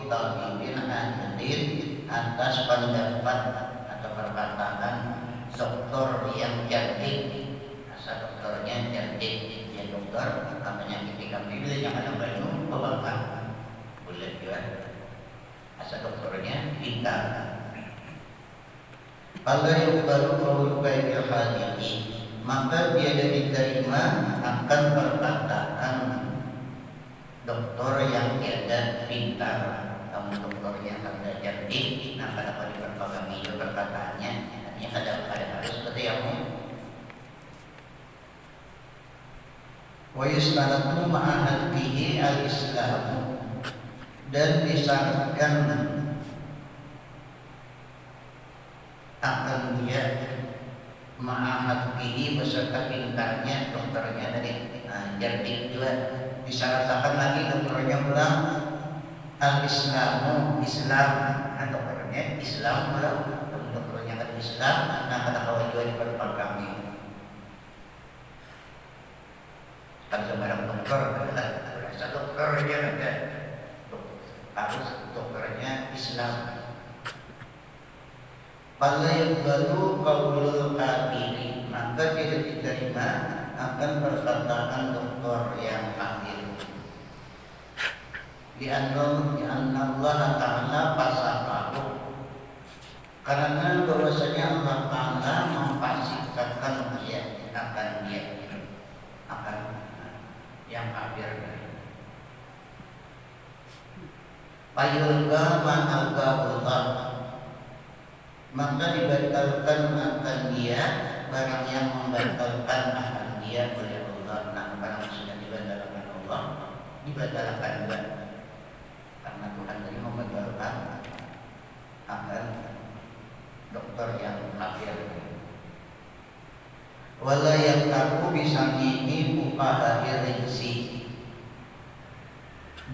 tabibin adilin atas pendapat atau perkataan dokter yang cerdik. Asal dokternya cerdik, dia dokter namanya ketika pilih yang ada banyak pembangkang boleh juga. Asal dokternya pintar. Fala yuqbalu qawlu ghairil hadithi, maka dia diterima akan perkataan dokter yang tiada pintar. Kamu dokter yang tidak cerdik, nah kenapa diperpagangi perkataannya? Artinya kadang-kadang harus seperti yang wa yustaratu ma'ahadihi al-islam, dan disyaratkan akan dia ma'ahadihi beserta pintarnya dokternya tadi. Cerdik juga disyaratkan lagi dokternya pulang al-islamu, Islam, dokternya Islam pulang, dokternya kan Islam, nah kata kawan juga diperpagangi. Kan sebarang dokter adalah berasa dokternya ada, harus dokternya Islam. Fala yuqbalu qaulul kafiri, maka tidak diterima akan perkataan dokter yang kafir. Di anna Allah Ta'ala fasaqahu, karena bahwasanya Allah Ta'ala memfasikkan dia akan yang kafir. Fayulga ma'algahullah, maka dibatalkan akan dia barang yang membatalkan akan dia oleh Allah. Nah, barang yang sudah dibatalkan Allah dibatalkan juga, karena Tuhan tadi membatalkan akan dokter yang kafir. Wala yaqtabu bisamihi fuqaha rinsi,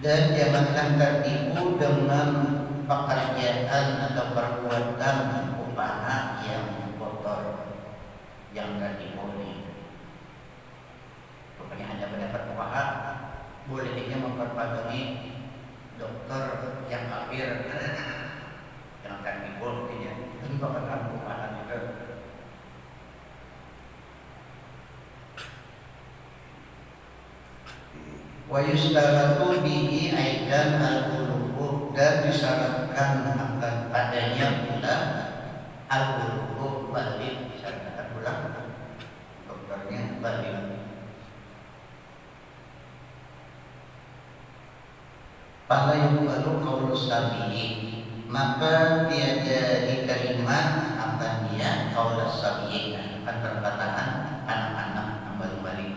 dan janganlah tertipu dengan pekerjaan atau perbuatan upaha yang kotor, yang tertipu. Pokoknya hanya pendapat upaha bolehnya memperpagangi dokter yang kafir yang tertipu, ini bakal upaha juga. Wa yustaratu bihi aidan al-qulubu, dan disyaratkan akan padanya pula al-qulubu, balik, disyaratkan pula dokternya balik. Fala yuqbalu qaulu sabihi, maka tiada diterima akan dia qaulu sabihi, akan perkataan anak-anak yang balik-balik.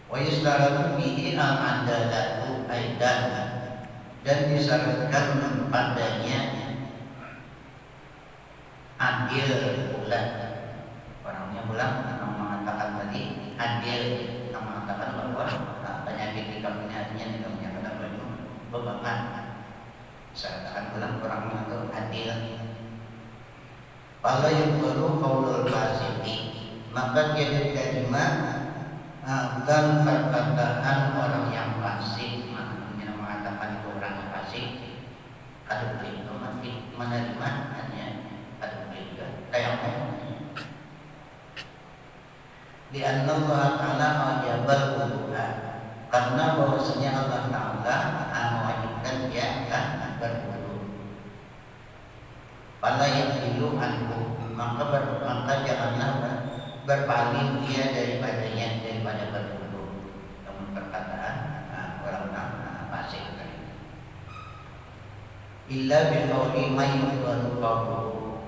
Wa yustaratu bihi al-adalatu aidan, dan disyaratkan padanya adil pula. Orangnya pula mengatakan tadi adil, yang mengatakan bahwa penyakit di kamunya artinya pada baju bebangan. Disyaratkan pula orangnya itu adil. Fala yuqbalu qaulul fasiki, maka dia diterima akan perkataan orang yang fasik. Maknanya mengatakan itu orang yang fasik, kadang itu mati menerima hanya kadang juga kayak di anna Allah Ta'ala ajabal wudu'a, karena bahwasanya Allah Ta'ala mewajibkan dia akan berwudu. Fala yahilu anhu, maka janganlah berpaling dia daripadanya, daripada berwudu. Namun perkataan orang fasik tadi. Illa bil qawli may yuqbalu qawluhu,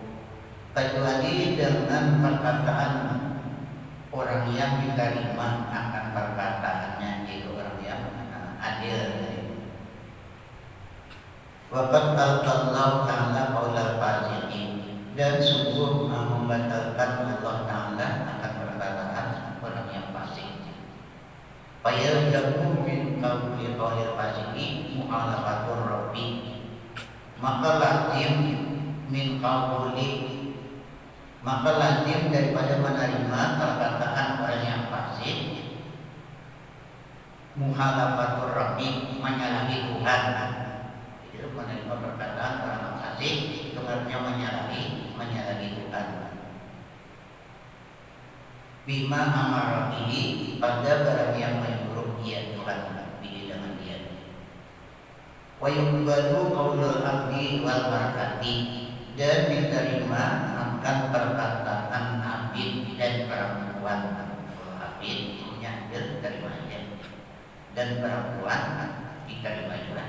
kecuali dengan perkataan orang yang diterima akan perkataannya, yaitu orang yang adil. Waqad al-Allah Ta'ala qaulal fasiqin, dan sungguh membatalkan Allah Ta'ala akan perkataan orang yang fasik. Fayaljamu min qawli qawlil fasiki mu'alafatur rabbi, maka lazim min qawli, maka lazim daripada menerima perkataan orang yang fasik muhalafatur rabbi, menyalahi Tuhan. menerima perkataan orang makasih itu artinya menyalangi Tuhan. Bima amara bihi, pada barang yang menyuruh dia Tuhan bihi dengan dia. Wa yuqbalu qaulul abdi wal barakati, dan diterima akan perkataan abid dan perempuan. Abid menyandel dari mana, dan perempuan diterima juga.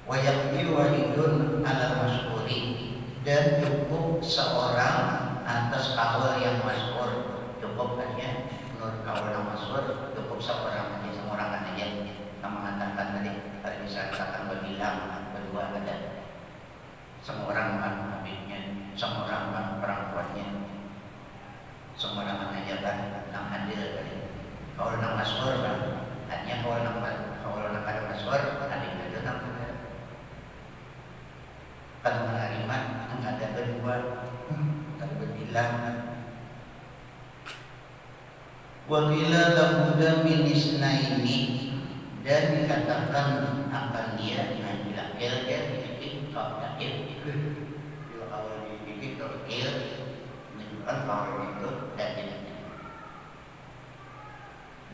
Wa yaqdi walidun ala masyhuri, dan cukup seorang atas kaul yang masyhur, cukup aja menurut kaul yang masyhur, cukup seorang aja, seorang aja yang mengatakan tadi, kalau bisa katakan berbilang berdua ada, seorang kan habibnya, seorang kan perempuannya, seorang aja kan yang hadir tadi. Kaul yang masyhur kan, hanya kaul yang masyhur hadisnya itu namanya. Kalau menerima ada berdua, berbilang. Waqila labuda min isnaini, dan dikatakan akan dia dengan bilang il kalau dikit il menunjukkan kalau itu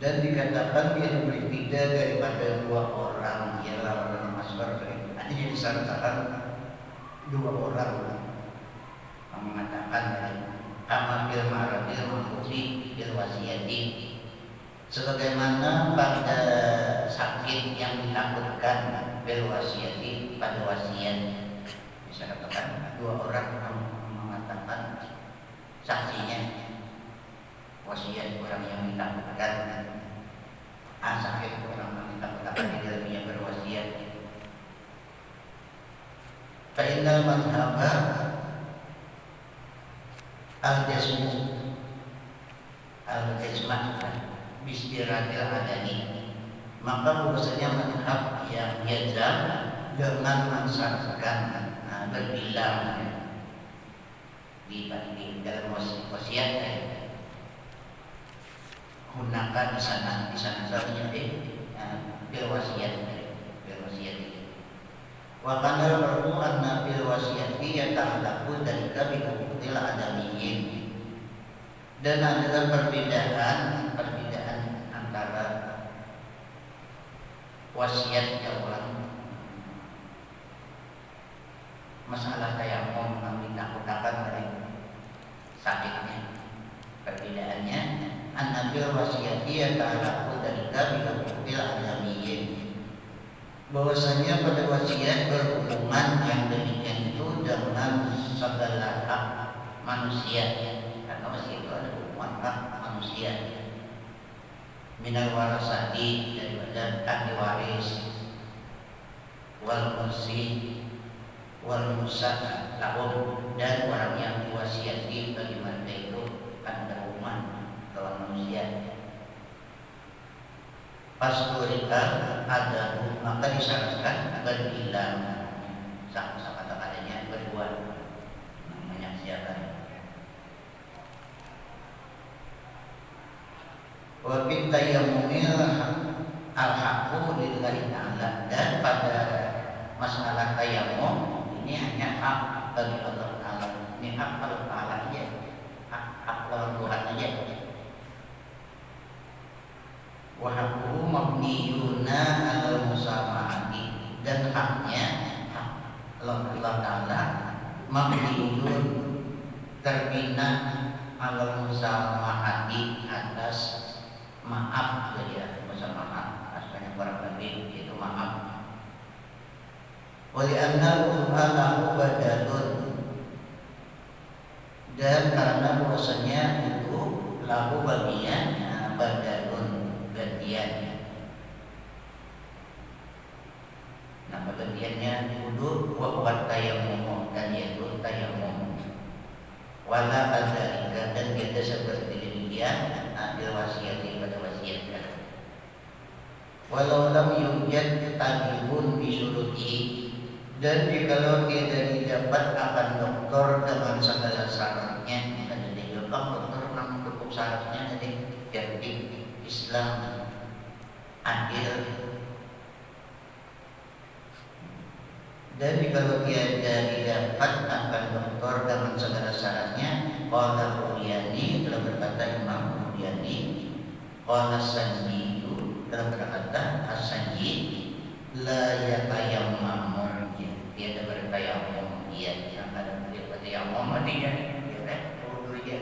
dan dikatakan dia berbeda daripada dua orang, ialah orang masyhur. Nanti jadi disangkakan dua orang yang mengatakan kama bil ma'radil ma'rufi bil wasiyati, sebagaimana pada sakit yang ditakutkan bil wasiyati, pada wasiat. Bisa katakan dua orang yang mengatakan saksinya wasiat orang yang ditakutkan, sakit orang yang ditakutkan di dalamnya berwasiat. Fa innal madhaba al-jasmu bisdiratil adani, maka bahwasanya madhab yang jazam dengan mensyaratkan berbilang di dalam wasiat gunakan di sana saja bil wasiat. Wa kana al-farqu anna bil wasiyati yata'allaqu dalika bi huquqil adamiyyin, dan adalah perbedaan antara wasiat yang orang masalah tayamum yang ditakutkan dari sakitnya. Perbedaannya anna bil wasiyati yata'allaqu dalika bi huquqil adamiyyin, bahwasanya pada wasiat berhubungan yang demikian itu dengan segala hak manusia, karena wasiat itu ada hubungan hak manusia. Minal warasati, daripada ahli waris, wal mursi wal musa lahum, dan orang yang diwasiati bagi mereka itu kan berhubungan dengan manusia. Pasturika ada, maka disyaratkan berbilang sama-sama adanya berdua, menyaksikan. Wa fit tayammumil al-haqqu lillahi ta'ala, dan pada masalah tayammum ini hanya hak bagi Allah Ta'ala, ini hak Allah Ta'ala aja, hak Tuhan aja. Wa haqquhu mabniyuna 'alal musamahati, dan haknya hak Allah Ta'ala mabniyun, terbina 'alal musamahati, atas maaf. Jadi musamahah asalnya para nabi itu maaf. Wa li'anna lahu badalun, dan karena bahwasanya itu lahu bagian badalun, gantian. Nah, gantiannya wudu wa huwa tayammum, dan yaitu tayammum. Wala adzalika, dan kita seperti demikian adil wasiat pada wasiat. Walau lam yujad tabibun bisyuruti, dan jikalau tidak didapat akan dokter dengan segala syaratnya, ada di dokter namun cukup syaratnya jadi cerdik Islam adil, Dan kalau dia didapat akan dokter dengan segala syaratnya, qala Ruyani telah berkata Imam Ruyani, qala Sanji telah berkata As-Sanji, la yatayammamu, dia ada bertayamum, dia yang ada bertayamum artinya dia wudu dia.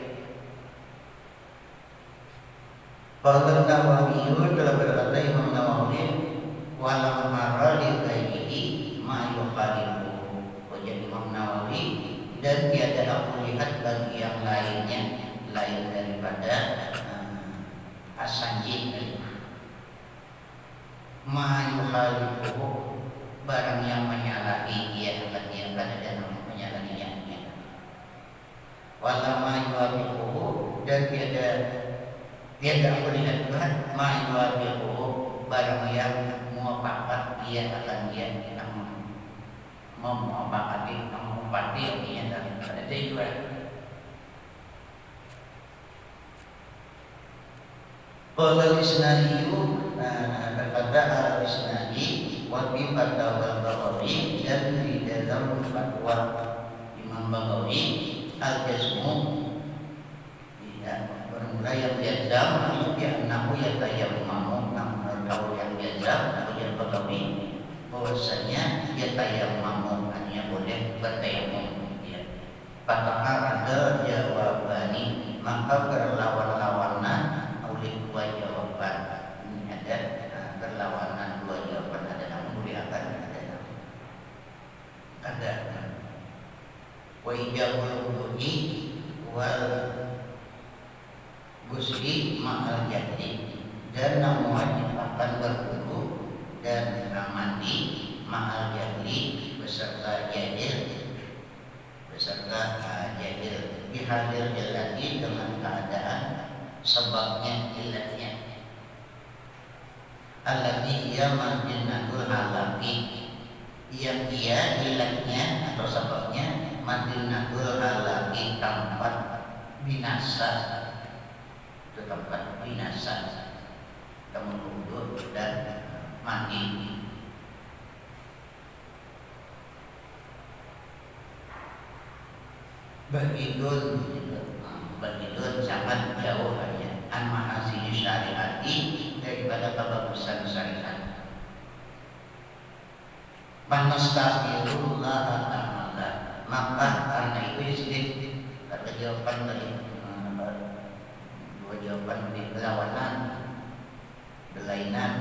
Qala Nawawi telah berkata Imam Nawawi, walam mara li ghairihi ma yukhalifu. Jadi Imam Nawawi, dan tiada aku lihat bagi yang lainnya lain daripada As-Sanji ma yukhalifu, barang yang menyalahi dia akan dia ada menyalahinya. Wala ma yuwafiquhu, dan tiada aku lihat Tuhan ma yuwafiquhu, barang yang muwafakat dia akan dia memufakati dia daripada tujuan. Qala al-Isnadi, berkata al-Isnadi wa bi fatwa Bagawi, dan di dalam fatwa Imam Bagawi, al-jazmu tidak bermula yang jazam itu annahu yatayammamu, namun kalau yang jazam atau yang Bagawi bahwasanya yatayammamu hanya boleh bertayamum. Fatahar ada jawabani, maka berlawan-lawanan oleh dua jawaban. Ini ada berlawanan dua jawaban, ada namun boleh akan ada wa ijabul wudu'i wal gusli ma'al jahli, dan namun wajib akan berwudu dan mandi ma'al jahli beserta jahil bihadir jalati, dengan keadaan sebabnya ilatnya alladhi ia madinatul halaki, yang ia ilatnya atau sebabnya madinatul halaki, tempat binasa, itu tempat binasa, kamu wudhu dan mandi. Bagidun sangat jauh hanya an mahasini syariati, daripada kebagusan syariat. Panastahirullah ta'ala, maka karena itu istri kata jawaban dari dua jawaban di berlawanan belainan.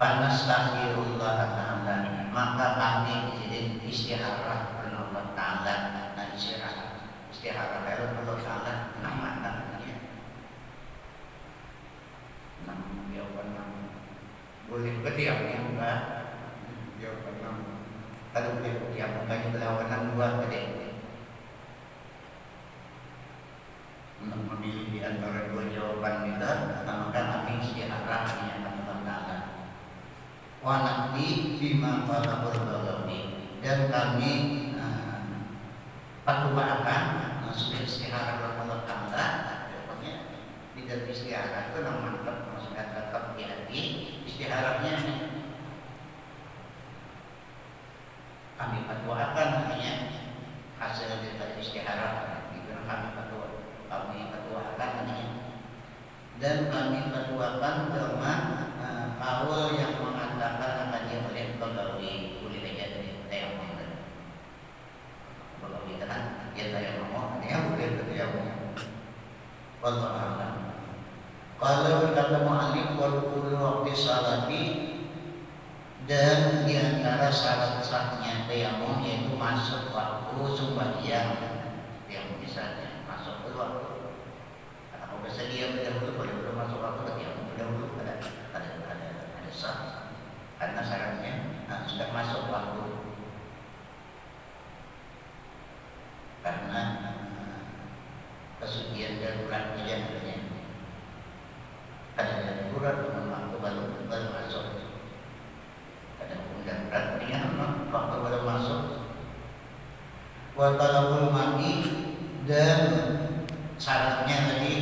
Panastahirullah ta'ala, maka kami istiharah kepada Allah Ta'ala. Nah, istiharah kepada Allah Ta'ala, nama namanya nama jawaban nama boleh berdiam ya enggak jawaban nama, kalau boleh berdiam makanya berlawanan dua tadi untuk memilih di antara dua jawaban kita, maka kami istiharah kepada Allah Ta'ala. Wa naqdi bima qalaqul Bagawi, dan kami fatwakan maksudnya istiharah Allah Ta'ala, pokoknya tidak istiharah itu nama mantap, maksudnya tetap di hati istiharahnya kami fatwakan, hanya hasil dari istiharah itu kami fatwakan hanya, dan kami fatwakan dengan awal yang mengatakan akan dia oleh Bagawi boleh aja dari tayamum. Bagawi kan dia tayamum, dia boleh bertayamum. Wallahu a'lam. Kalau berkata mu'alif wal kullu waqti salati, dan di antara syarat sahnya tayamum yaitu masuk waktu sembahyang. Yang misalnya masuk ke waktu, kalau bersedia berdahulu boleh masuk waktu tayamum berdahulu ada sah, karena syaratnya sudah masuk waktu, karena kesucian darurat jadinya ada darurat dengan waktu baru masuk, ada darurat dengan waktu baru masuk. Wa talabul mandi, dan syaratnya tadi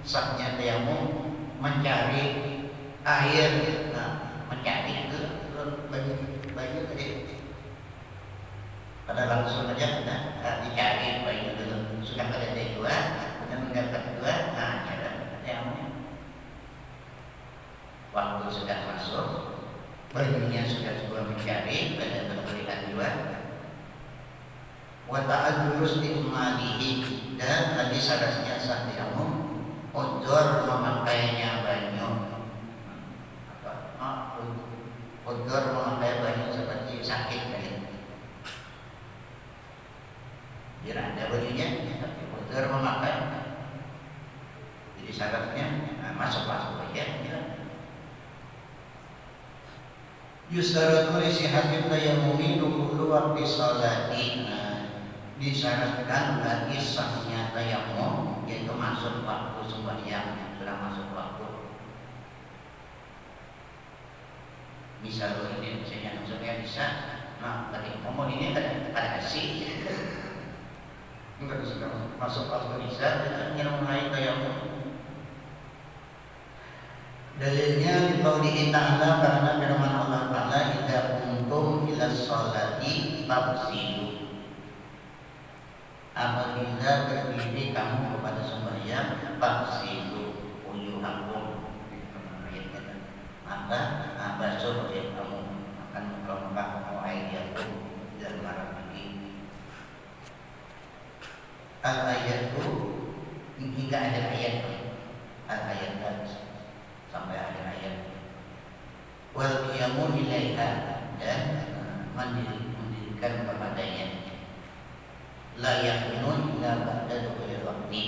sahnya tayamum mencari air, mencari itu Pada langsung aja dicari bayi dulu sudah pada D2 sudah mendapat 2, nah ada yang waktu sudah masuk bayinya sudah juga mencari pada terlihat 2 wa ta'adzurus imalihi dan tadi syaratnya sah diamum udzur memakainya banyu udzur memakai banyu seperti sakit tadi. Tidak ada bajunya, tapi udzur memakai. Jadi syaratnya masuk aja. Yustaratu li sihhatil tayammumi dukhulu waqti sholati. Disyaratkan bagi sahnya tayammum yaitu masuk waktu sembahyang, sudah masuk waktu. Bisa ini misalnya maksudnya bisa. Nah, tadi ngomong ini ada kasih. Enggak bisa masuk waktu bisa dengan mulai tayammum. Dalilnya di qauli ta'ala karena firman Allah Ta'ala idza kuntum ila sholati fagsilu. Apabila berdiri kamu kepada sembahyang fagsilu wujuhakum, maka basuh wajah kamu, akan muka kamu ayyakum dan marah ini. Al-ayat itu hingga ada ayat al-ayat sampai ada ayat wal qiyamu ilaiha dan mendirikan kepadanya la yakunu illa ba'da dukhulil waqti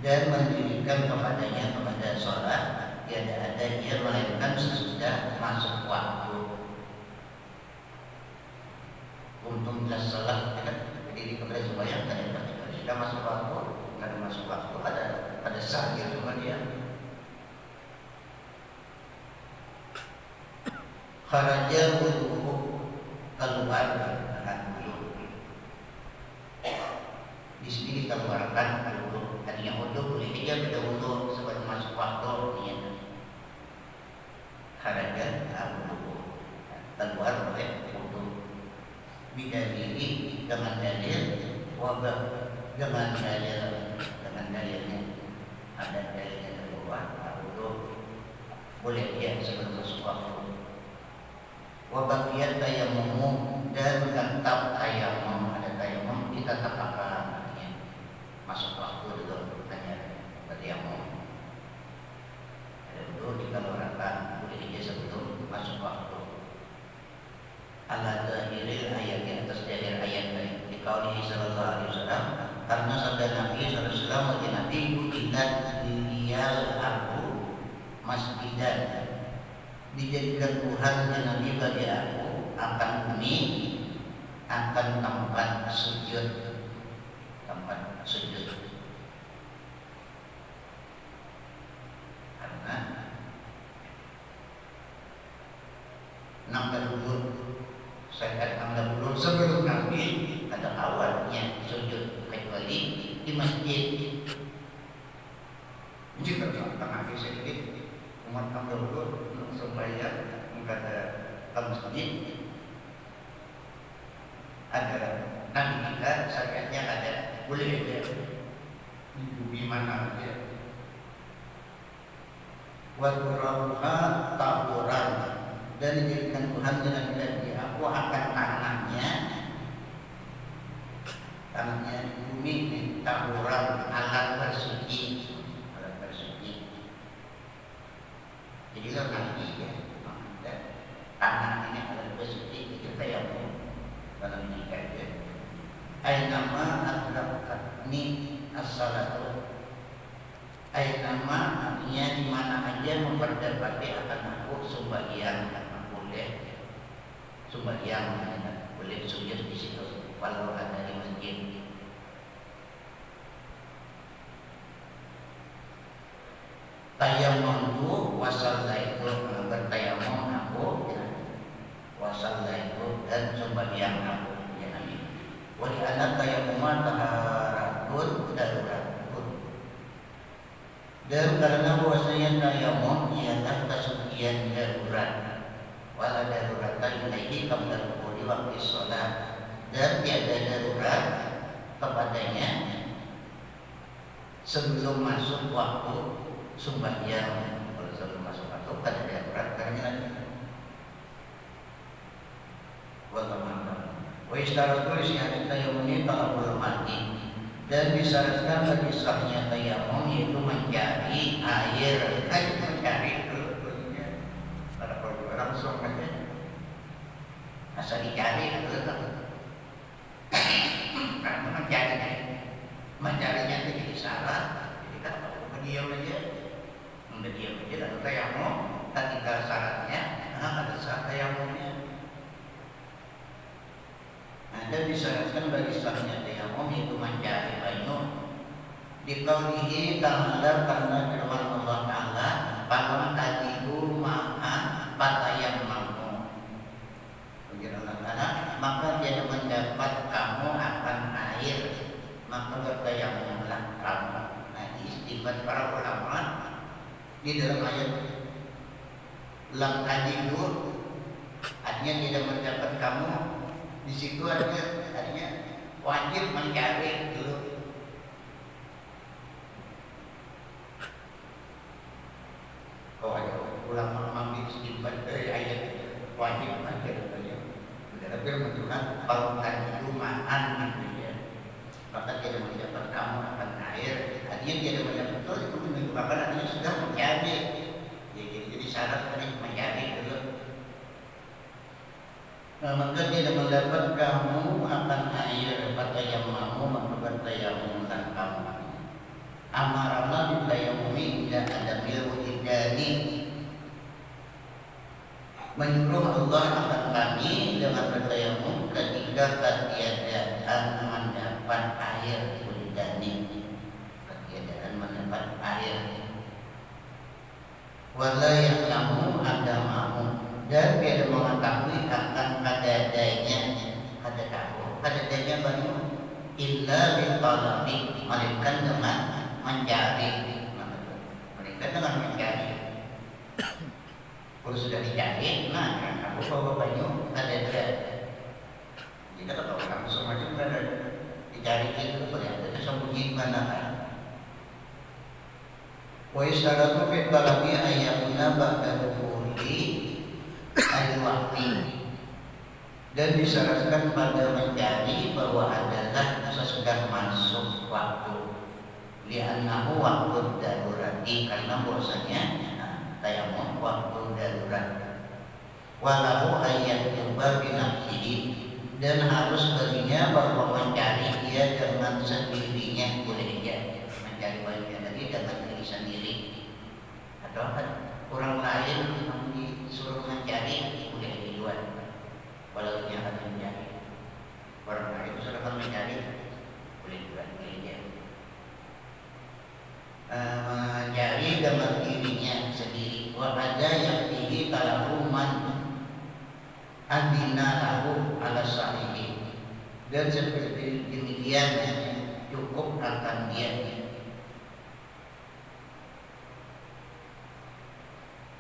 dan mendirikan kepadanya kepada sholat tiada ada dia melainkan sesudah masuk waktu. Untung jelas sholat berdiri kepada sembahyang dan sudah masuk waktu, nggak ada masuk waktu pada saat itu dia kharaja wudu'u keluar wudu. Di sini dikeluarkan wudu. Tadinya wudu boleh saja beda wudu sebelum masuk waktu niat. Kharaja wudu keluar oleh wudu. Bidalili dengan dalil wabah dengan dalilnya ada dalilnya keluar wudu boleh dia sebelum masuk waktu. Wabakiyat tayammum dan tetap tayammum, ada tayammum kita tetap akan masuk waktu dulu hanya tayammum. Ada dulu dikeluarkan boleh dia sebelum masuk waktu. Ala zahiril ayat yang atas zahir ayat di qauli sallallahu alaihi wasallam karena sabda Nabi sallallahu alaihi wasallam bagi Nabi bukilat liyal ardu masjidan dijadikan Tuhan dan Nabi bagi aku akan bumi akan tempat sujud karena saya kata sebelum Nabi ada awalnya sujud kecuali di masjid. Jika tengah sedikit umat dahulu supaya kepada masjid ada Nabi kita syariatnya ada boleh aja di bumi mana aja. Wa turabuha tahuran dan dijadikan Tuhan dengan di aku akan tanahnya bumi tahuran alat bersuci. Jadi kalau ya, tanah ini alat bersuci itu tayammum dalam nikah ya. Ainama adrakatni as-salatu. Ainama artinya di mana aja memperdapati akan aku sembahyang boleh sembahyang boleh sujud di situ walau ada di masjid. Tayammum wasallaitu bertayamum aku wasallaitu dan sembahyang aku ya Nabi. Wa li anna tayammum taharatun daruratun. Dan karena bahwasanya tayammum ialah kesucian darurat. Wala daruratan ilaihi qabla dukhuli waqti shalat dan tiada darurat kepadanya sebelum masuk waktu sembahyang. Kalau sebelum masuk waktu ada darurat karena wa istaratu isyhadat tayammum talabul mati, dan disyaratkan bagi sahnya tayammum yaitu mencari air, mencari pada orang langsung aja asal dicari karena mencarinya itu jadi salah. Jadi kan kalau diam aja dan tayammum ketika syaratnya ada syarat tayammumnya. Dan disyaratkan bagi sahnya tayammum yaitu mencari banyu diqaulihi ta'ala, karena firman Allah Ta'ala, "Faman tajidu ma'an fatayammamu." Begitu Allah Ta'ala, maka dia mendapat kamu akan air, maka bertayamumlah kamu. Nah, istibat para ulama di dalam ayat lam tajidu artinya tidak mendapat kamu. Di situ artinya wajib mencari dulu. Kalau ada ulama mengambil istibat dari ayat wajib mencari saja. Dalam firman Tuhan, kalau tajidu ma'an maka tidak mendapat kamu akan air. Artinya tidak mendapat itu menunjukkan artinya sudah mencari. Jadi syarat tadi mencari dulu. Maka tidak mendapat kamu akan air fatayammamu, maka bertayamumlah kamu. Amarana bitayammumi ila adamil wujudani, menyuruh Allah akan kami dengan bertayamum ketika ketiadaan mendapat air wujudani, ketiadaan mendapat air. Wala ya'lamu adamamu, dan dia mengetahui akan kadadanya banyu illa bitalabi, melainkan dengan mencari. Mereka dengan mencari. Kalau sudah dicari, nah kamu bawa banyu kadada. Jadi kalau kamu semacam ada dicari itu ternyata tersembunyi mana kan? Wa istaratu bitalabi ayyamuna ba'da dukhuli al-waqti, dan disyaratkan pada mencari bahwa adalah sesudah masuk waktu, li'annahu waktu darurati, karena bahwasanya tayammum waktu darurat. Walahu ayat yuba binafsihi, dan harus baginya bahwa mencari dia dengan sendirinya, boleh dia mencari banyak tadi dengan diri sendiri, atau orang lain disuruh mencari boleh dibuat, walau dia akan mencari orang lain disuruh mencari boleh dibuat dia mencari dengan dirinya sendiri. Wa ada yang tinggi kalau man adina lahu ala sahibi, dan seperti demikian cukup akan dia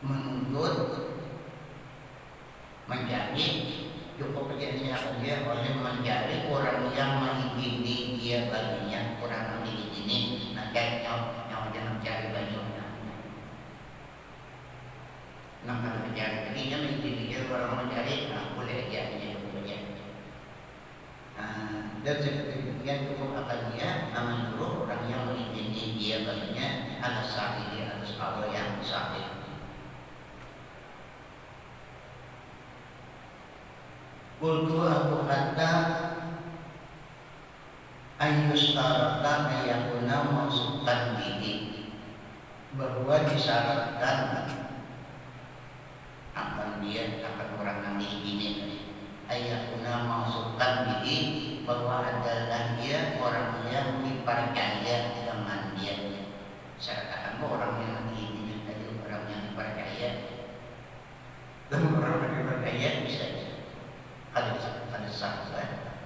menuntut mencari, cukup akan dia oleh mencari orang yang mengizini dia baginya, orang yang mengizini. Nah, jangan mencari banyak. Nah, kalau mencari dirinya mengizini dia orang mencari, nah boleh dia punya. Dan seperti demikian cukup akan dia menyuruh orang yang mengizini dia baginya atas sahih, atas Allah yang sahih. Kultu aku kata ayyustarata ayakuna masukkan diri, bahwa disyaratkan akan dia akan orang yang ini ayakuna masukkan diri, bahwa adalah dia orang yang dipercaya dengan dia. Syaratkan orang yang ini tadi orang yang dipercaya, dan orang yang dipercaya bisa ada sah,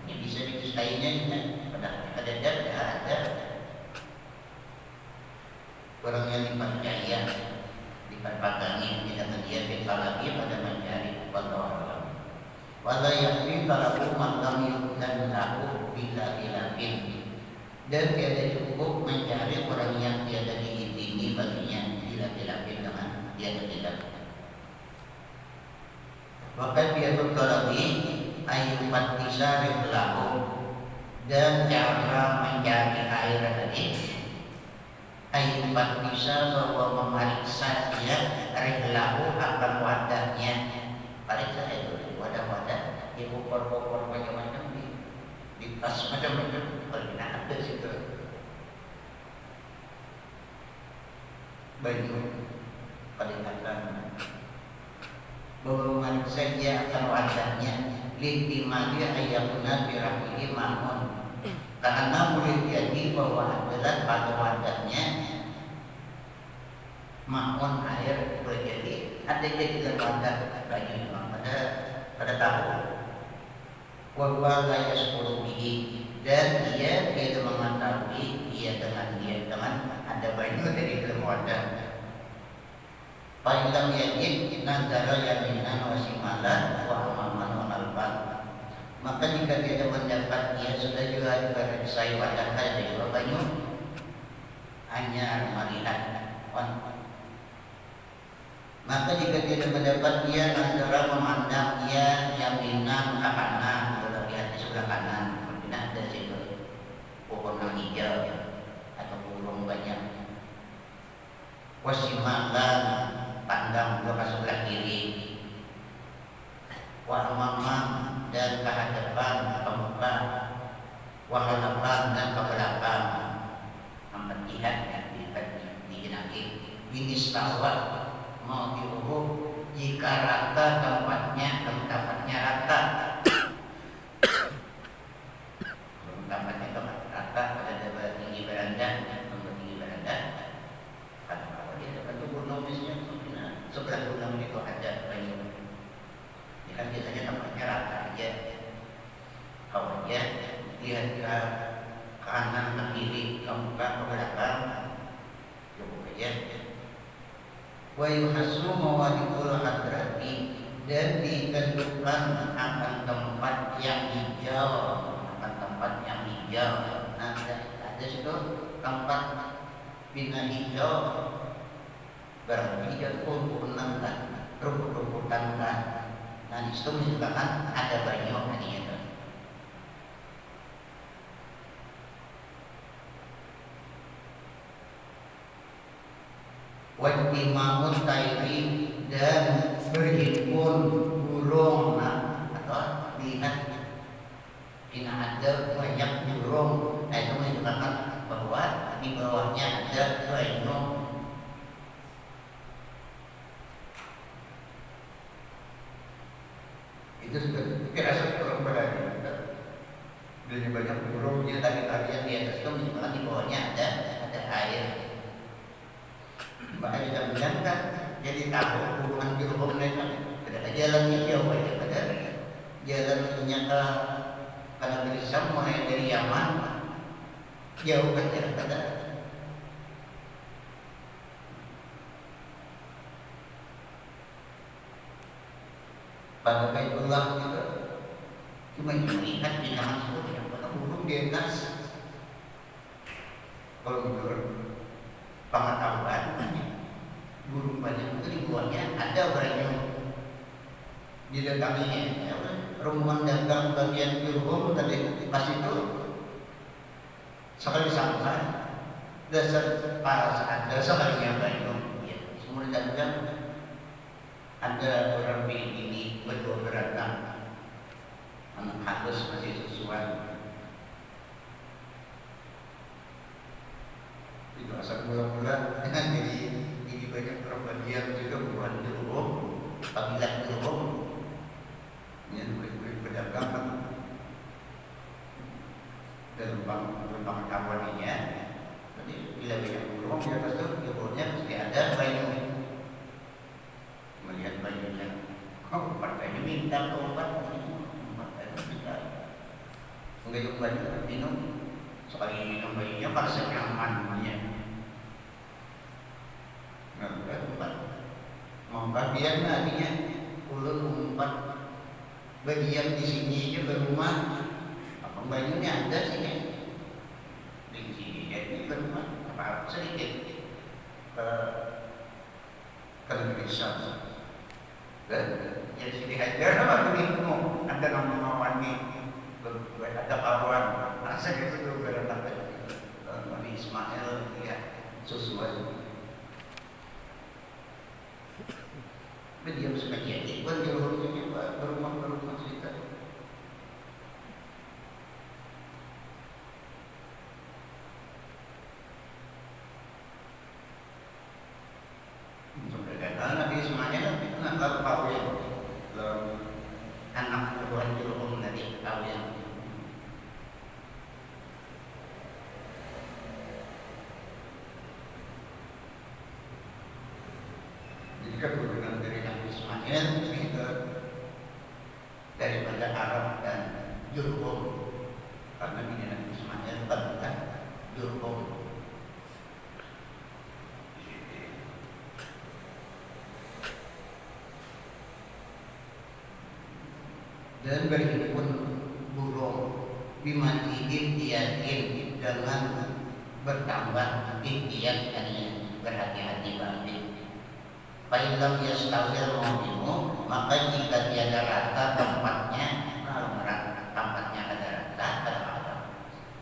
ini bisa dikustainya pada ada orang yang dipercaya, diperpagangi dengan dia lagi pada mencari kepada orang. Wala yakfi talabu man lam wajudan lahu bila bilafin, dan tiada cukup mencari orang yang tiada diizingi baginya bila bilafin dengan tiada tidak. Maka dia berkelahi ayumat tisarif lahu, dan cara mencari air tadi ayumat bisa bahwa memeriksa dia rihlahu akan wadahnya. Periksa itu wadah-wadah, dibukor-bukor macam-macam, di tas macam-macam, kalau tidak ada situ baju peringatan bahwa memeriksa dia akan wadahnya. Litimali ayamuna birahili mamun, karena boleh jadi bahwa adalah pada wadahnya mamun air, boleh jadi ada jadi dalam wadah baju memang pada tahu. Wa la yasqulu bihi, dan dia tidak mengetahui dia dengan ada baju dari dalam wadah. Fa'ilam yajid nazara yaminan wa shimalan wa amaman wa alban, maka jika dia mendapat dia sudah juga saya wadah dari baju hanya melihat. Maka jika dia mendapat dia antara memandang dia yaminan ke kanan, kalau lihat di sebelah kanan tidak ada situ pohon hijau atau burung banyak. Wasimalan, pandang ke sebelah kiri. Wa amamam, dan ke hadapan, ke muka. Wa hadapan, dan ke belakang. Melihat di jenaki. Binis tawa, mau diuruh jika rata tempatnya rata. Tempatnya rata, pada tinggi beranda, tinggi beranda. Kalau dia dapat gunung misalnya, sebelah gunung itu ada banyak. Ini kan biasanya tempatnya rata aja. Kalau dia lihat ke kanan, ke kiri, ke muka, ke belakang, cukup aja. Wa yuhassu mawadihul hadrati, dan ditentukan akan tempat yang hijau, Nah, ada situ tempat bina hijau, berarti hijau pohon-pohonan kan, rumput-rumputan kan. Nah, di situ misalkan ada banyak tadinya tuh. Wajimahut tairi, dan berhimpun burung, atau lihat tidak ada banyak burung. Nah, itu menunjukkan bahwa di bawahnya ada banyak. Itu sudah kira seorang berani. Dan banyak burung dia tadi-tadi di atas itu menunjukkan di bawahnya ada air. Maka kita bayangkan, jadi tahu hubungan burung mereka. Pada jalannya jauh aja, pada jalan ternyata pada dari Syam, mulai dari Yaman, jauh aja pada. Pada Baitullah juga cuma melihat di dalam situ yang pada burung di atas. Kalau menurut pengetahuan, burung banyak itu di bawahnya ada banyak didatanginya. Rombongan dagang bagian burung tadi pas itu sekali sangka dasar para saat sekalinya banyak. Ya, semua dagang ada orang ini berdua beratang, anak halus masih sesuai. Itu asal mula-mula jadi banyak perbagian juga bukan burung, panggilan burung yang berdagang dalam pengetahuannya. Jadi bila banyak burung di atas itu burungnya mesti ada banyu. Melihat banyunya, partainya minta obat, partainya minta. Menghitung banyu minum, sekali minum banyunya pada nyamannya. Nggak boleh umpat. Mengumpat dia artinya ulun umpat bagian di sini aja berumah banyunya ada sih kan di sini jadi berumah apa sedikit ke Indonesia dan jadi sini hajar apa begitu ada nama wani ada kawan rasa gitu tuh berenang Nabi Ismail ya sesuai beliau sebagian itu beliau berumah cerita Nabi Ismail itu nggak tahu ya anak Tuhan Jurhum tadi tahu ya jadi keturunan dari Nabi Ismail itu daripada Arab dan Jurhum karena ini Nabi Ismail bukan Jurhum. Dan berhimpun burung bimatidin yakin dengan bertambah ikhtiarnya berhati-hati balik. Failam yastawil maudimu maka jika tiada rata tempatnya tempatnya ada rata ada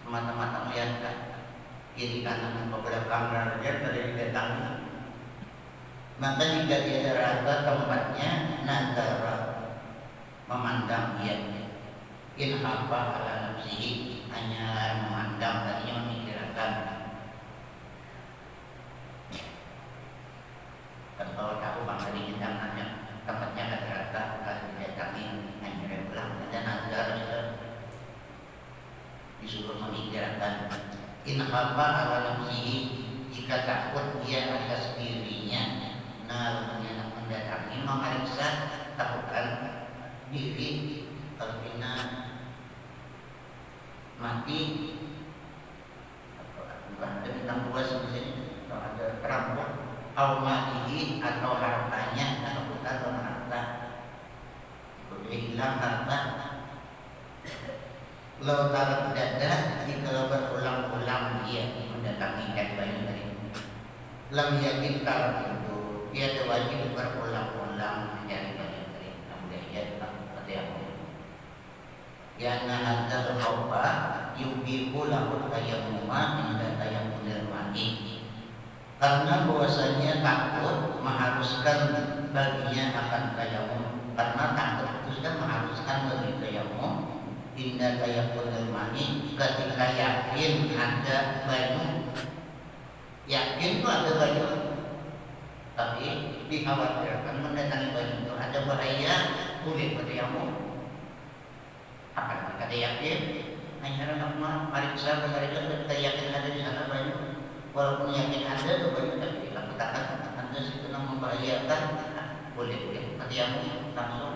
semata-mata melihat kiri kanan beberapa kamar dari datangnya maka jika tiada rata tempatnya nazara memandang dia in apa ala nafsihi hanya memandang tadinya memikirkan kalau tahu bangsa di jangannya tempatnya ada rata kalau didatangi hanya pulang ada nazar disuruh memikirkan in apa ala nafsihi jika takut dia atas dirinya nah mendatangi memeriksa takutkan diri kalau kita mati bukan ada bintang buas di sini kalau ada perampok awmatihi atau hartanya atau bukan harta hilang harta lau tarat dada jika berulang-ulang dia mendatangi bayi dari lam yakin tarat itu dia wajib berulang-ulang mencari bayi dari namun dia yang hadal khawfa yubihu lahu tayammuma inda tayammumil mani karena bahwasanya takut mengharuskan baginya akan tayammum karena takut itu sudah mengharuskan bagi tayammum inda tayammumil mani ketika yakin ada banyu yakin itu ada banyu tapi dikhawatirkan mendatangi banyu itu ada bahaya boleh bertayammum akan ada yakin hanya nama mariksa berkali-kali kita yakin ada di sana banyak walaupun yakin ada itu banyak tapi kita katakan anda itu membahayakan boleh tayammum langsung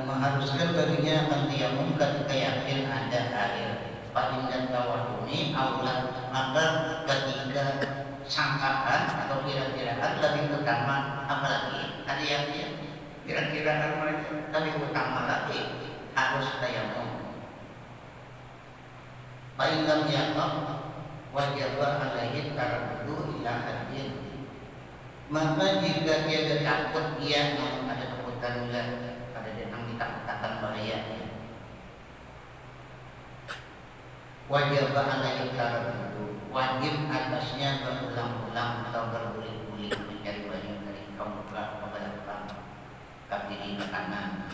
mengharuskan baginya akan tayammum ketika yakin ada air paling dan tawahuni aulat maka ketika sangkaan atau kira-kiraan lebih utama apalagi ada yakin kira-kira mereka lebih utama lagi harus tayammum. Failam yaqam wajib alaihi taraddudu ila hadin. Maka jika dia takut dia ada ketakutan juga pada datang ditakutkan bahaya. Wajib alaihi taraddudu wajib atasnya berulang-ulang atau berguling-guling mencari banyak dari kaum kaki ke kanan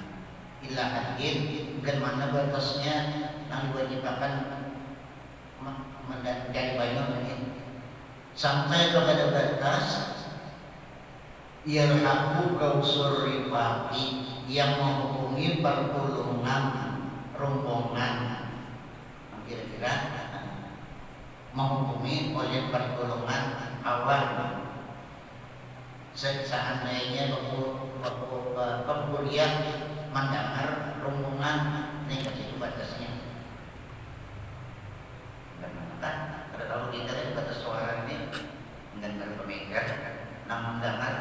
ila hadin bagaimana batasnya yang diwajibkan mencari banyak ini sampai kepada batas yarhabu kausur rifaqi yang menghubungi pertolongan rombongan kira-kira menghubungi oleh pertolongan awal seandainya kuliah mendengar rombongan negatif batasnya dan mengatakan pada tahu kita dari batas suara ini dengan berpemegar namun dengar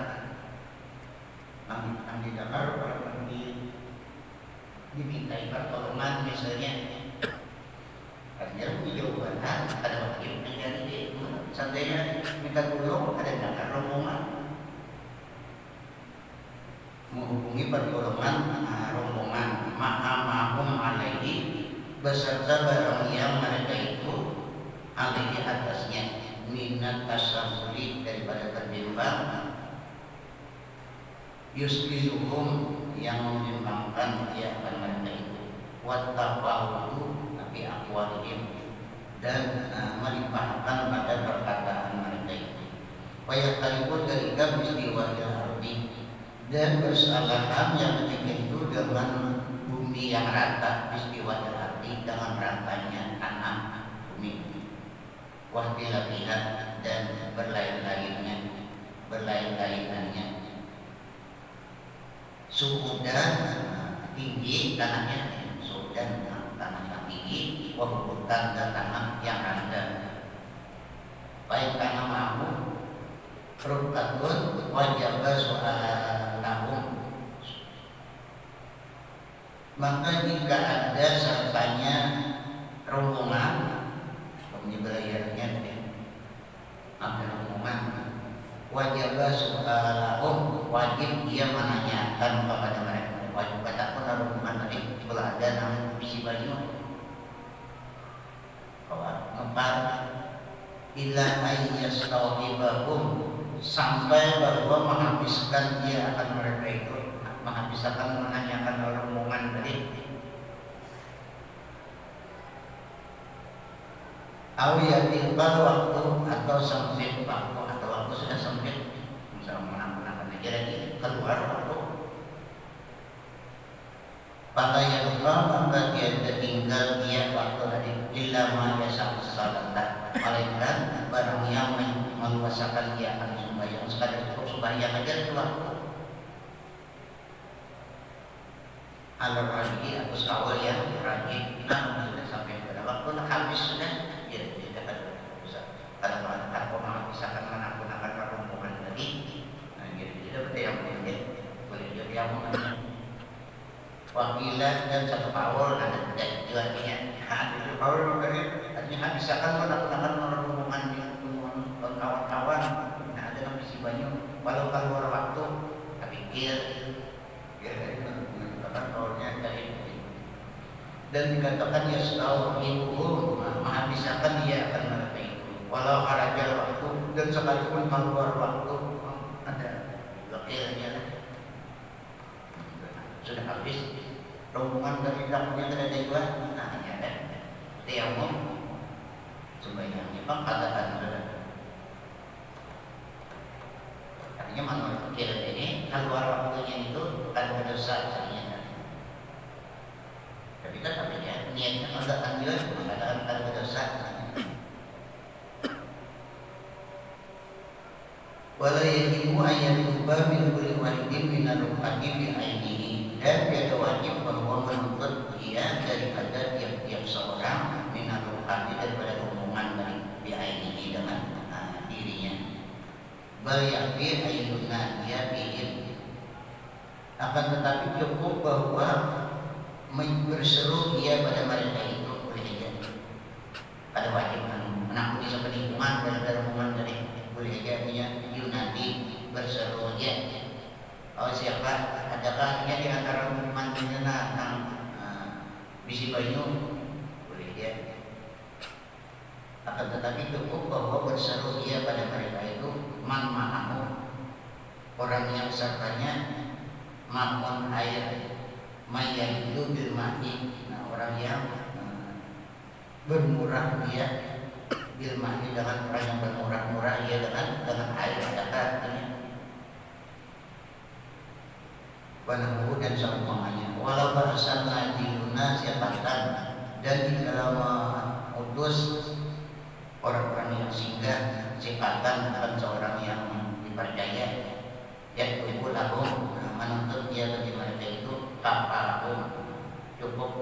namun didengar orang dimintai pertolongan misalnya, artinya jawaban ada wajib menjadi dia seandainya minta tolong ada jangan rombongan menghubungi pertolongan rombongan ma'amahum alaihi beserta barang yang mereka itu alaihi atasnya minat tasawuli daripada terbimbang yusliluhum yang membimbangkan dia akan mereka itu wattafawudu tapi akwalihim dan melimpahkan pada perkataan mereka itu wayatalipun dari peristiwa ardi dan bersalahan yang ketika itu dengan bumi yang rata peristiwa ardi dengan ratanya tanah bumi wahdilabihat dan berlain-lainannya suhudan tinggi tanahnya suhudan tanah yang tinggi wahutan dan tanah yang rendah baik tanah mampu rukatun wajibah soalahum maka jika ada sertanya rombongan penyebelayarnya ada rombongan wajibah soalahum wajib dia menanyakan kepada mereka wajib kata pun rombongan tadi kalau ada namanya bisi baju bahwa ngepar ila ayyastawhibahum sampai bahwa menghabiskan dia akan mereka itu menghabiskan menanyakan rombongan tadi awiyatilkan waktu atau sempit waktu atau waktu sudah sempit misalnya menang-menang jadi keluar waktu pada yang maka dia tinggal dia waktu tadi ilama yasa salata malaikat barang yang menguasakan dia akan sembahyang sekadar cukup sembahyang aja itu waktu al-rajih atau awal yang rajih sudah sampai pada waktu habis sudah dia dapat kadang-kadang kalau menghabiskan menggunakan rombongan tadi dia dapat yang boleh jadi yang wakilan dan satu power ada juga artinya ada power artinya habiskan menggunakan rombongan dengan kawan-kawan ada yang misi banyak walau keluar waktu tapi pikir powernya dari dan dikatakan ya setahu ibu menghabiskan dia akan mereka itu walau haraja waktu dan sekalipun keluar waktu ada wakilnya sudah habis rombongan dari dapurnya tidak ada juga nah ini ada tiyamum sembahyangnya bang katakan artinya manual fikir ini keluar waktunya itu kan berdosa misalnya tapi kan artinya niatnya mengatakan juga mengatakan kan berdosa wala yajibu ayyatuba min kulli wahidin minal ruqati bi ainihi dan dia wajib bahwa menuntut dia daripada tiap-tiap seorang minal ruqati daripada rombongan dari bi ainihi dengan dirinya bal yakfi ayyuna dia bihin akan tetapi cukup bahwa berseru dia pada mereka itu boleh saja ada wajib menakuni sampai lingkungan dari rombongan dari boleh saja punya Yunani berseru dia oh siapa adakah di antara rombongan yang bisi banyu boleh dia akan tetapi cukup bahwa berseru dia pada mereka itu man ma'amu orang yang sertanya makon air mayan itu bil mati orang yang bermurah dia bil mati dengan orang yang bermurah-murah ia dengan air kata artinya wanahu dan seumpamanya walau barasan najiluna siapatan dan di dalam utus orang-orang yang singgah sifatan akan seorang yang dipercaya yang tunggu lahum menuntut dia bagi mereka itu kapahum cukup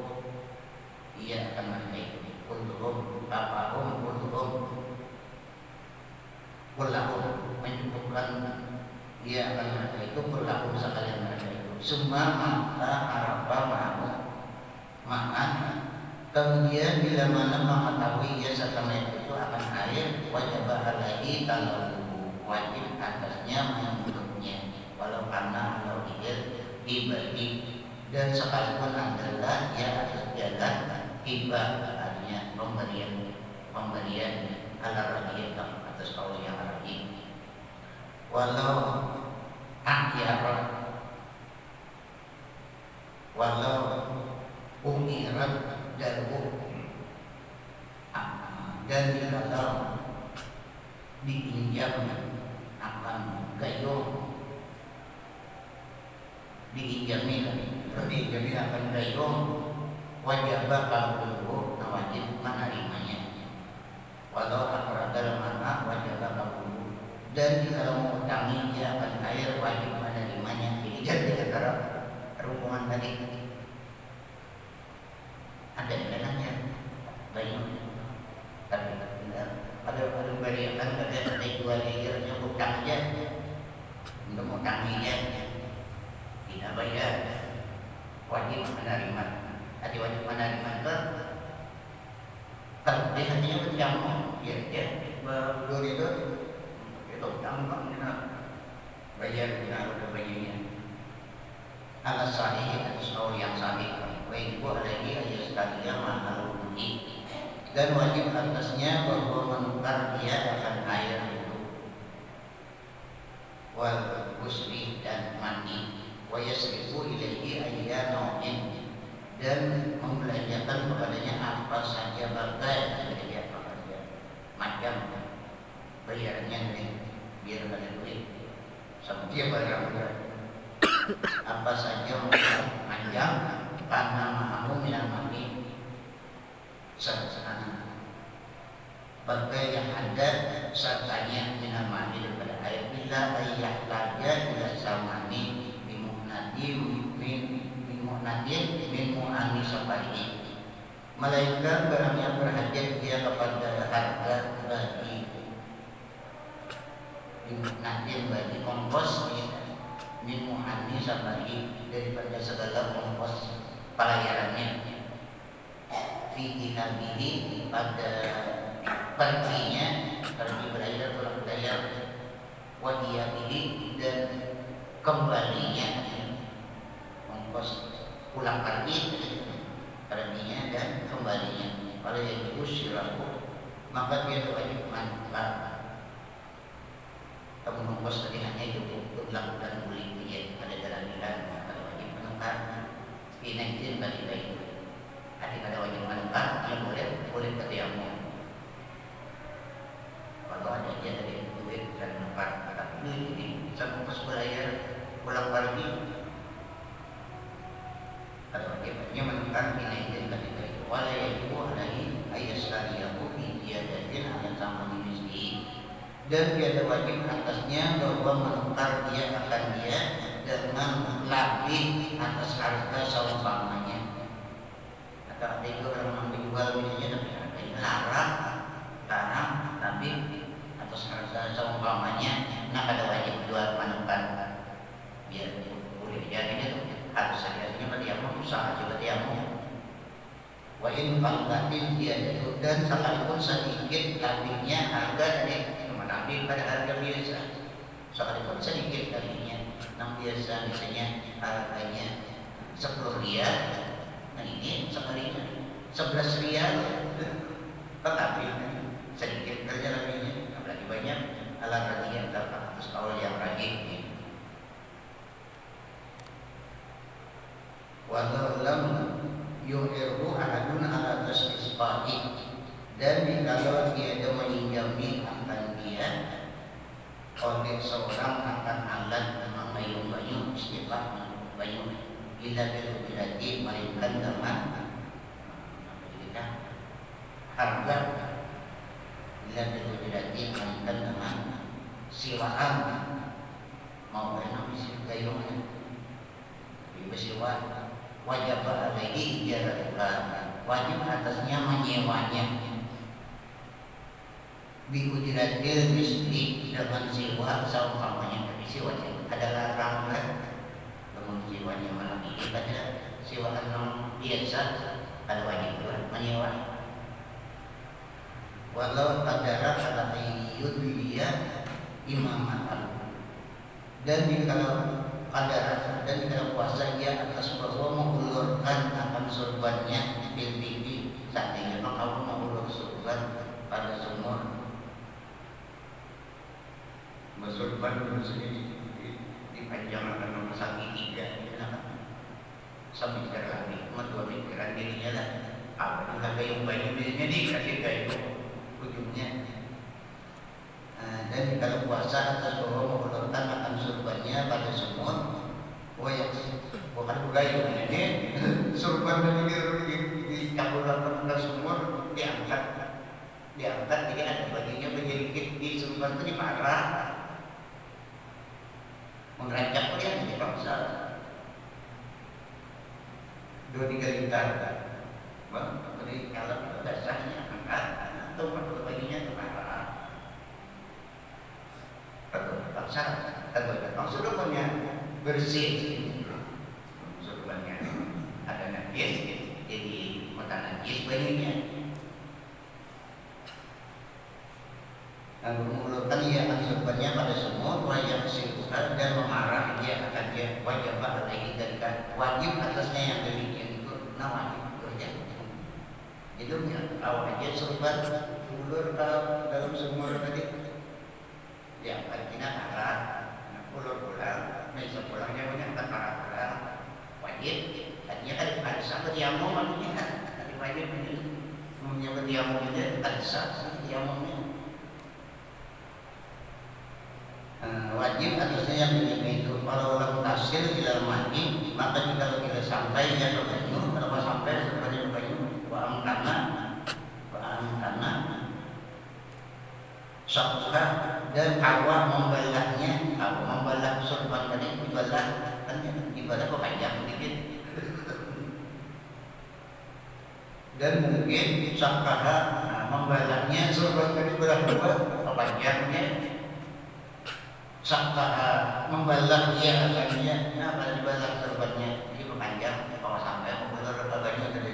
ia akan mereka itu kultuhum kapahum kultuhum kulahum mencukupkan ia akan mereka itu kulahum sekalian mereka itu semua maka arafah ma'amu Maka kemudian bila mana mengetahui ia setelah itu akan air, wajib alaihi kalau wajib atasnya menurutnya walau karena kalau dibagi dan sekalipun adalah ya atas jalan hibah artinya pemberian ala rajin atas kaul yang rajin walau akhirah walau umirat dan kalau diinjam akan gayung diinjami akan gayung wajib kabulu wajib menerimanya walau akradal mana wajib kabulu dan jika mengutangi dia akan air wajib menerimanya. Jadi antara hubungan tadi ada bedanya gayung tapi ada berikan ada dua layer yang utang aja untuk mengutanginya tidak bayar wajib menerima. Hati wajib menerima kalau dia hatinya berjamu dia berdua itu gampang kita bayar kita udah bayarnya ala sahih atas kaul yang sahih baik itu lagi ayat sekali yang mahal bunyi dan wajib atasnya bahwa menukar dia akan air itu wal ghusli dan mandi wa yasrifu ilaihi ayyanoin dan membelanjakan kepadanya apa saja bagai dari apa saja macam bayarnya nih biar ada duit sama dia barang apa saja macam karena mahu minal mandi serta bagai yang ada sertanya minal mandi daripada air bila ayah laga bila samani min mu'ani sabari melainkan barang yang berhajat dia kepada harga bagi bimu'natin bagi ongkos min mu'ani sabari daripada segala ongkos pelayarannya fihi nabihi pada perginya pergi belajar pulang belajar wadiyabihi dan kembalinya ongkos pulang pergi perginya dan kembalinya pada yang itu siraku maka dia wajib manfaat kamu ongkos tadi hanya untuk lakukan beli dia pada jalan-jalan pada wajib menukar pinaikin balik-balik adik pada wajib menukar dia boleh ketiamu kalau ada dia dari duit dan menukar tapi duit ini bisa ongkos bayar pulang pergi pada wajibnya menukar pinaikin balik-balik wala yajibu alaihi ayyastariyahu biyadatin ayat sama dimisli dan tiada wajib atasnya bahwa menukar dia akan dia dengan lebih atas harga seumpamanya atau ada itu orang menjual misalnya tapi ada yang larang tapi atas harga seumpamanya nah ada wajib jual menukar biar boleh jadi itu harus hati-hatinya pada yang mau usaha juga dia mau wa in faqatin dia itu dan sekalipun sedikit lebihnya harga dari menambil pada harga biasa sekalipun sedikit lebihnya yang biasa misalnya harganya 10 rial nah ini sekalinya 11 rial tetapi sedikit kerja lebihnya apalagi banyak ala rajin terhadap kaul yang rajin walau lam yu'irhu ahadun ala tasbih dan kalau tiada meninjami akan dia oleh seorang akan alat mengayun-ayun istilah bayun bila berarti melainkan dengan harga bila berarti melainkan dengan siwaan mau enak isi gayungnya bersiwa wajib alaihi ijaratuha wajib atasnya menyewanya biujratil misli dengan sewa seumpamanya tapi sewanya adalah ramlan dengan sewanya malam ini pada sewaan biasa ada wajib menyewa. Walau kadara ala yudliya imamatan, dan kalau kadara dan kalau puasa dia atas bahwa mengulurkan akan surbannya bil bibi saatnya maka mengulur surban pada sumur. Bersurban maksudnya dipanjangkan nomor sakit tiga, sambil lagi cuma dua pikiran dirinya lah. Apa juga gayung bayu dirinya dikasih gayung ujungnya. Dan kalau puasa atas bahwa mengulurkan akan surbannya pada sumur, ya bukan gayung ini surban dikabulkan ke sumur diangkat jadi ada baginya menjadi di surban itu diparah mengerancang pun yang jadi bangsa 2-3 liter bang, jadi kalau dasarnya angkat atau perlu baginya diparah atau bangsa atau surbannya bersih, surbannya ada najis jadi mata najis baginya. Mengulurkan ia akan surbannya pada semua wajib silbukan dan memarah dia akan dia wajib lagi dari wajib atasnya yang demikian itu wajib kerja itu kalau aja surban ulur dalam sumur tadi ya artinya arah ulur pulang bisa pulangnya menyangkut arah pulang wajib artinya kan ada satu diamong maksudnya tadi wajib menyebut diamong itu ada satu diamongnya. Wajib atasnya yang demikian itu. Kalau orang tasir tidak mati, maka jika kita sampai ya berbanyu, kalau sampai seperti berbanyu, waam karena sakha dan kawah membelah surban tadi dibelah kan dibelah kok panjang sedikit dan mungkin sakha membelahnya surban tadi belah dua panjangnya. Sakta membalah dia akhirnya apa dibalah surbannya jadi memanjang kalau sampai memulur badannya tadi.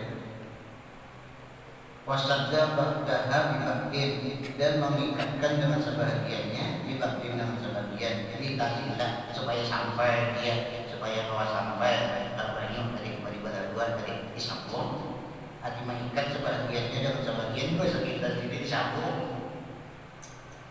Wasadda ba'daha bibaktin dan mengikatkan dengan sebahagiannya dibaktin dengan sebagian jadi tasihlah supaya sampai dia supaya bahwa sampai badannya tadi dibalah dua tadi disambung. Hati mengikat sebahagiannya dengan sebagian itu sekitar jadi disambung.